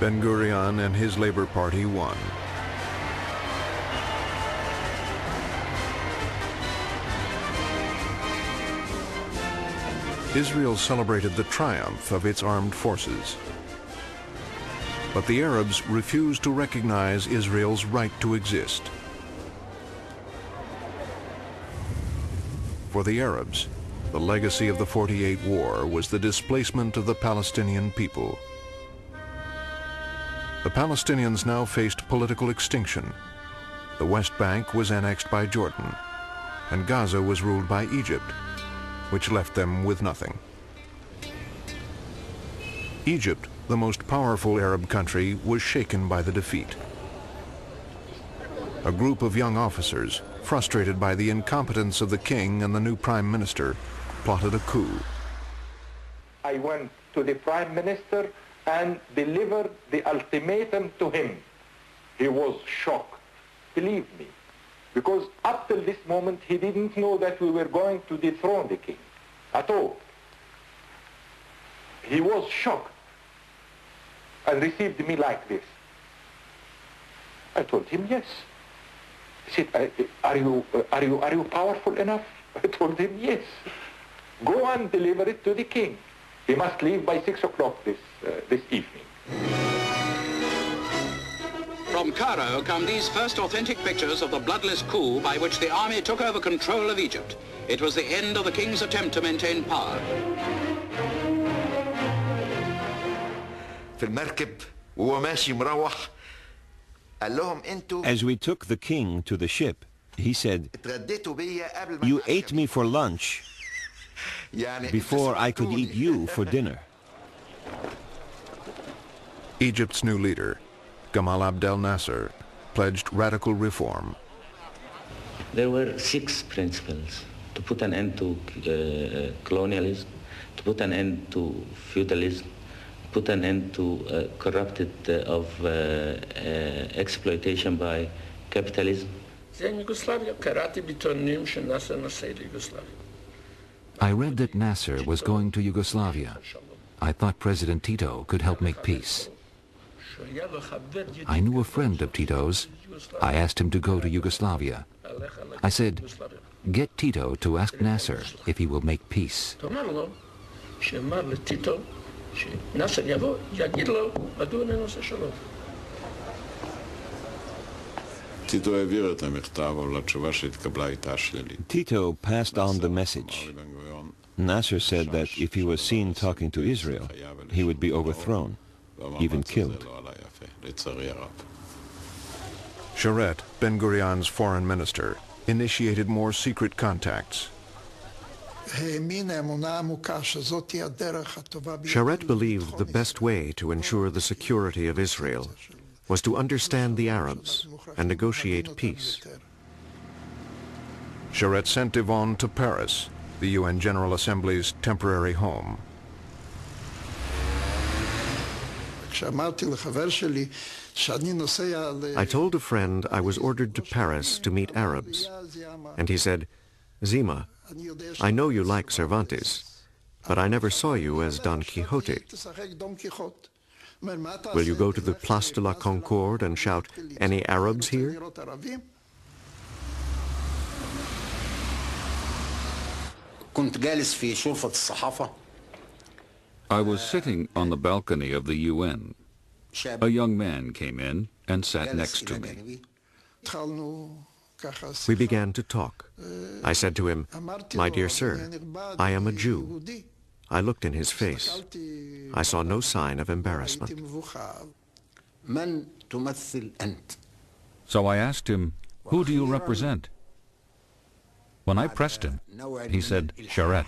Ben-Gurion and his Labor Party won. Israel celebrated the triumph of its armed forces. But the Arabs refused to recognize Israel's right to exist. For the Arabs, the legacy of the 48 War was the displacement of the Palestinian people. The Palestinians now faced political extinction. The West Bank was annexed by Jordan, and Gaza was ruled by Egypt, which left them with nothing. Egypt, the most powerful Arab country, was shaken by the defeat. A group of young officers, frustrated by the incompetence of the king and the new prime minister, plotted a coup. I went to the prime minister and delivered the ultimatum to him. He was shocked, believe me, because up till this moment he didn't know that we were going to dethrone the king at all. He was shocked and received me like this. I told him yes. He said, are you powerful enough? I told him yes. Go and deliver it to the king. He must leave by 6 o'clock this evening. From Cairo come these first authentic pictures of the bloodless coup by which the army took over control of Egypt. It was the end of the king's attempt to maintain power. As we took the king to the ship, he said, "You ate me for lunch before I could eat you for dinner." Egypt's new leader, Gamal Abdel Nasser, pledged radical reform. There were 6 principles: to put an end to colonialism, to put an end to feudalism, put an end to corrupted of exploitation by capitalism. I read that Nasser was going to Yugoslavia. I thought President Tito could help make peace. I knew a friend of Tito's. I asked him to go to Yugoslavia. I said, "Get Tito to ask Nasser if he will make peace." Tito passed on the message. Nasser said that if he was seen talking to Israel, he would be overthrown, even killed. Sharet, Ben-Gurion's foreign minister, initiated more secret contacts. Sharet believed the best way to ensure the security of Israel was to understand the Arabs and negotiate peace. Sharet sent Yvonne to Paris, the UN General Assembly's temporary home. I told a friend I was ordered to Paris to meet Arabs, and he said, "Zima, I know you like Cervantes, but I never saw you as Don Quixote. Will you go to the Place de la Concorde and shout, 'Any Arabs here?'" I was sitting on the balcony of the UN. A young man came in and sat next to me. We began to talk. I said to him, "My dear sir, I am a Jew." I looked in his face. I saw no sign of embarrassment. So I asked him, "Who do you represent?" When I pressed him, he said, "Sharet."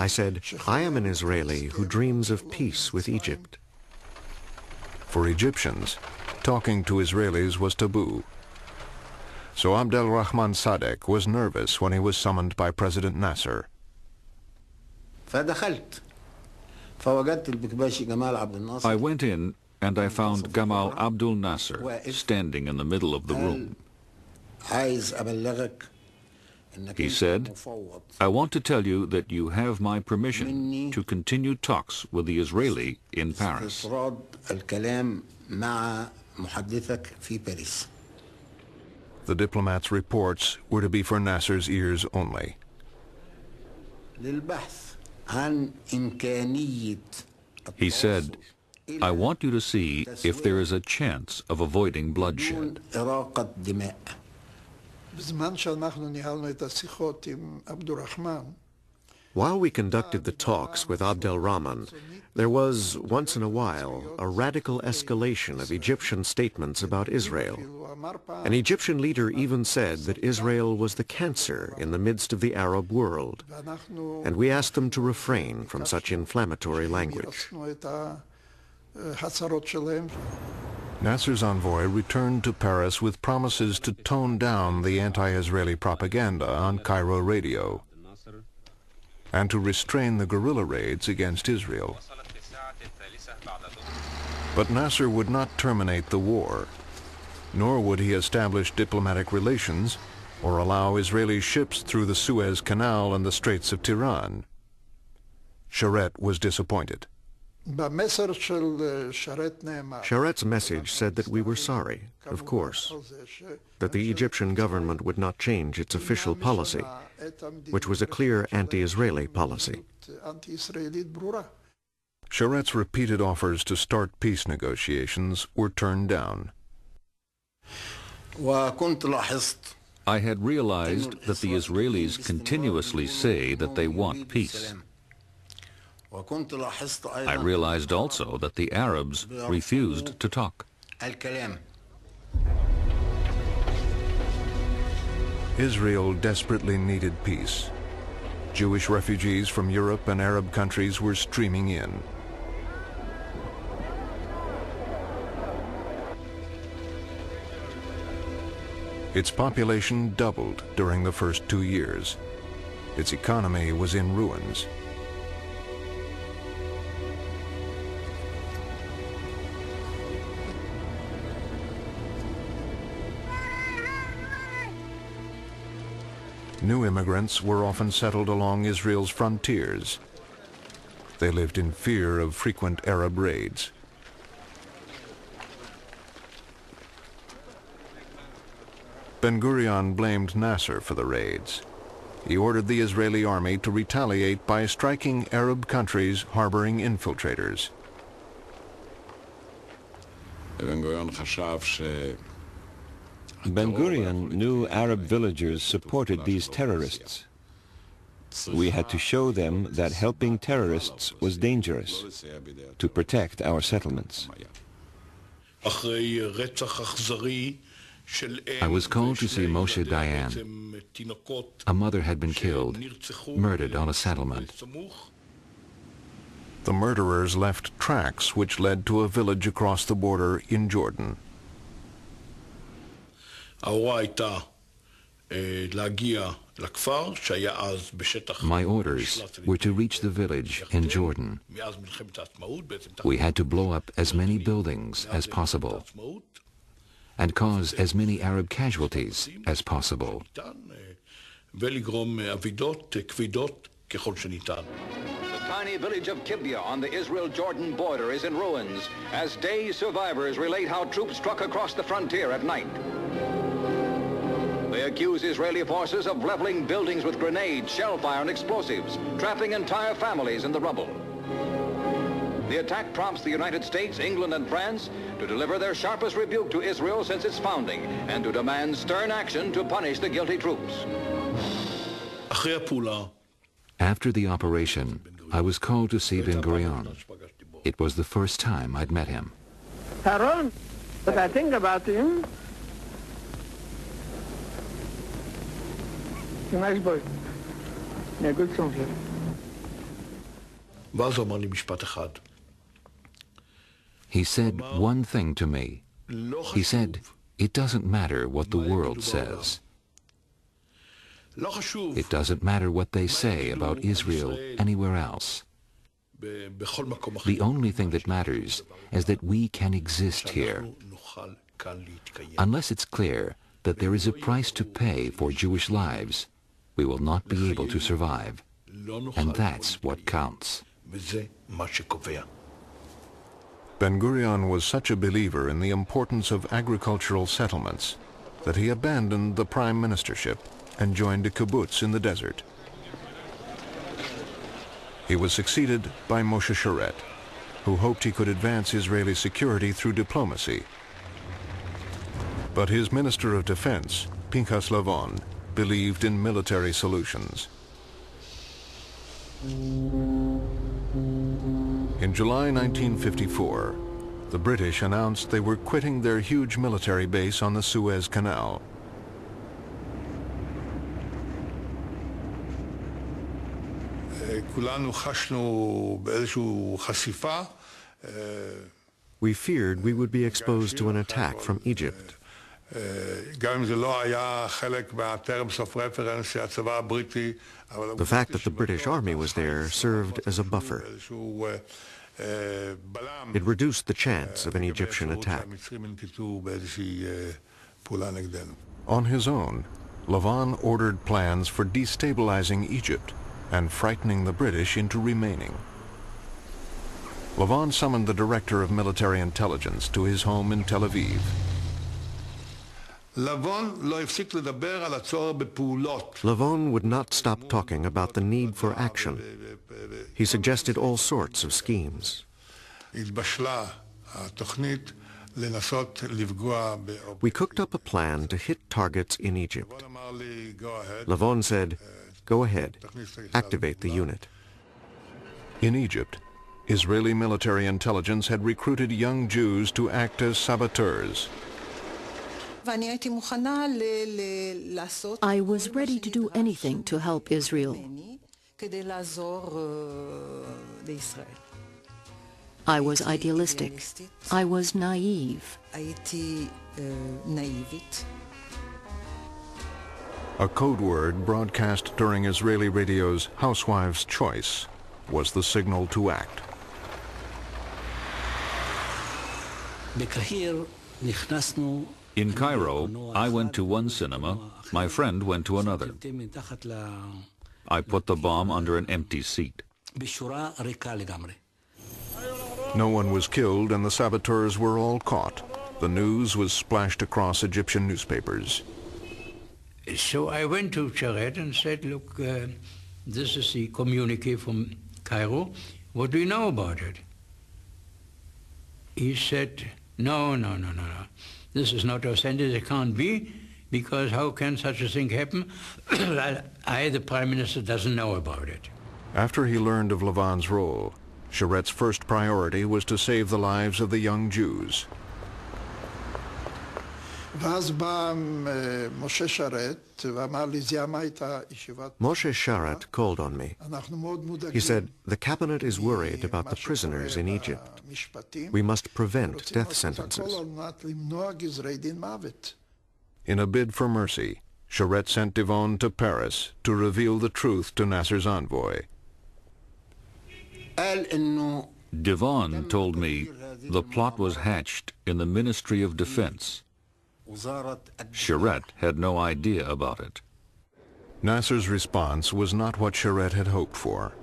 I said, "I am an Israeli who dreams of peace with Egypt." For Egyptians, talking to Israelis was taboo. So Abdelrahman Sadek was nervous when he was summoned by President Nasser. I went in and I found Gamal Abdel Nasser standing in the middle of the room. He said, "I want to tell you that you have my permission to continue talks with the Israeli in Paris." The diplomat's reports were to be for Nasser's ears only. He said, "I want you to see if there is a chance of avoiding bloodshed." While we conducted the talks with Abd el-Rahman, there was, once in a while, a radical escalation of Egyptian statements about Israel. An Egyptian leader even said that Israel was the cancer in the midst of the Arab world, and we asked them to refrain from such inflammatory language. Nasser's envoy returned to Paris with promises to tone down the anti-Israeli propaganda on Cairo radio and to restrain the guerrilla raids against Israel. But Nasser would not terminate the war, nor would he establish diplomatic relations or allow Israeli ships through the Suez Canal and the Straits of Tiran. Sharet was disappointed. Sharet's message said that we were sorry, of course, that the Egyptian government would not change its official policy, which was a clear anti-Israeli policy. Sharet's repeated offers to start peace negotiations were turned down. I had realized that the Israelis continuously say that they want peace. I realized also that the Arabs refused to talk. Israel desperately needed peace. Jewish refugees from Europe and Arab countries were streaming in. Its population doubled during the first 2 years. Its economy was in ruins. New immigrants were often settled along Israel's frontiers. They lived in fear of frequent Arab raids. Ben-Gurion blamed Nasser for the raids. He ordered the Israeli army to retaliate by striking Arab countries harboring infiltrators. Ben-Gurion knew Arab villagers supported these terrorists. We had to show them that helping terrorists was dangerous, to protect our settlements. I was called to see Moshe Dayan. A mother had been killed, murdered on a settlement. The murderers left tracks which led to a village across the border in Jordan. My orders were to reach the village in Jordan. We had to blow up as many buildings as possible and cause as many Arab casualties as possible. The tiny village of Kibya on the Israel-Jordan border is in ruins as dazed survivors relate how troops struck across the frontier at night. They accuse Israeli forces of leveling buildings with grenades, shellfire, and explosives, trapping entire families in the rubble. The attack prompts the United States, England, and France to deliver their sharpest rebuke to Israel since its founding and to demand stern action to punish the guilty troops. After the operation, I was called to see Ben-Gurion. It was the first time I'd met him. Aaron, what I think about him, he's a nice boy. A good soldier. He said one thing to me. He said, "It doesn't matter what the world says. It doesn't matter what they say about Israel anywhere else. The only thing that matters is that we can exist here. Unless it's clear that there is a price to pay for Jewish lives, we will not be able to survive. And that's what counts. Ben-Gurion was such a believer in the importance of agricultural settlements that he abandoned the prime ministership and joined a kibbutz in the desert. He was succeeded by Moshe Sharet, who hoped he could advance Israeli security through diplomacy. But his Minister of Defense, Pinchas Lavon, believed in military solutions. In July 1954, the British announced they were quitting their huge military base on the Suez Canal. We feared we would be exposed to an attack from Egypt. The fact that the British Army was there served as a buffer. It reduced the chance of an Egyptian attack. On his own, Lavon ordered plans for destabilizing Egypt and frightening the British into remaining. Lavon summoned the director of military intelligence to his home in Tel Aviv. Lavon would not stop talking about the need for action. He suggested all sorts of schemes. We cooked up a plan to hit targets in Egypt. Lavon said, "Go ahead, activate the unit." In Egypt, Israeli military intelligence had recruited young Jews to act as saboteurs. I was ready to do anything to help Israel. I was idealistic. I was naive. A code word broadcast during Israeli radio's Housewife's Choice was the signal to act. In Cairo, I went to one cinema, my friend went to another. I put the bomb under an empty seat. No one was killed and the saboteurs were all caught. The news was splashed across Egyptian newspapers. So I went to Sharet and said, look, this is the communique from Cairo. What do you know about it? He said, no. This is not authentic. It can't be, because how can such a thing happen? The Prime Minister, doesn't know about it. After he learned of Lavon's role, Sharet's first priority was to save the lives of the young Jews. Moshe Sharet called on me. He said, "The cabinet is worried about the prisoners in Egypt. We must prevent death sentences." In a bid for mercy, Sharet sent Devon to Paris to reveal the truth to Nasser's envoy. Devon told me the plot was hatched in the Ministry of Defense. Sharet had no idea about it. Nasser's response was not what Sharet had hoped for.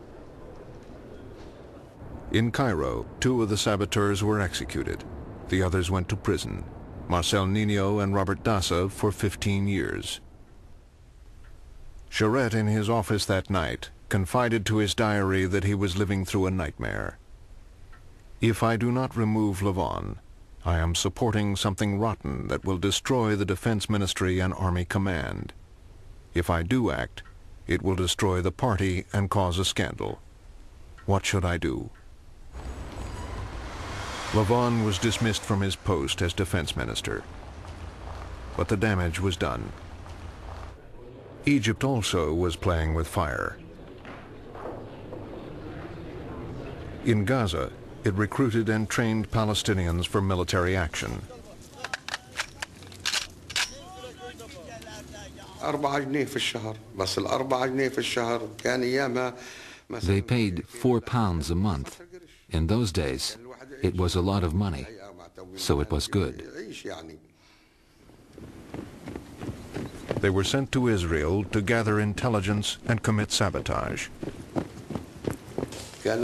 In Cairo, 2 of the saboteurs were executed. The others went to prison, Marcel Nino and Robert Dassa, for 15 years. Sharet, in his office that night, confided to his diary that he was living through a nightmare. "If I do not remove Lavon, I am supporting something rotten that will destroy the Defense Ministry and Army Command. If I do act, it will destroy the party and cause a scandal. What should I do?" Lavon was dismissed from his post as Defense Minister. But the damage was done. Egypt also was playing with fire. In Gaza, it recruited and trained Palestinians for military action. They paid £4 a month. In those days, it was a lot of money, so it was good. They were sent to Israel to gather intelligence and commit sabotage.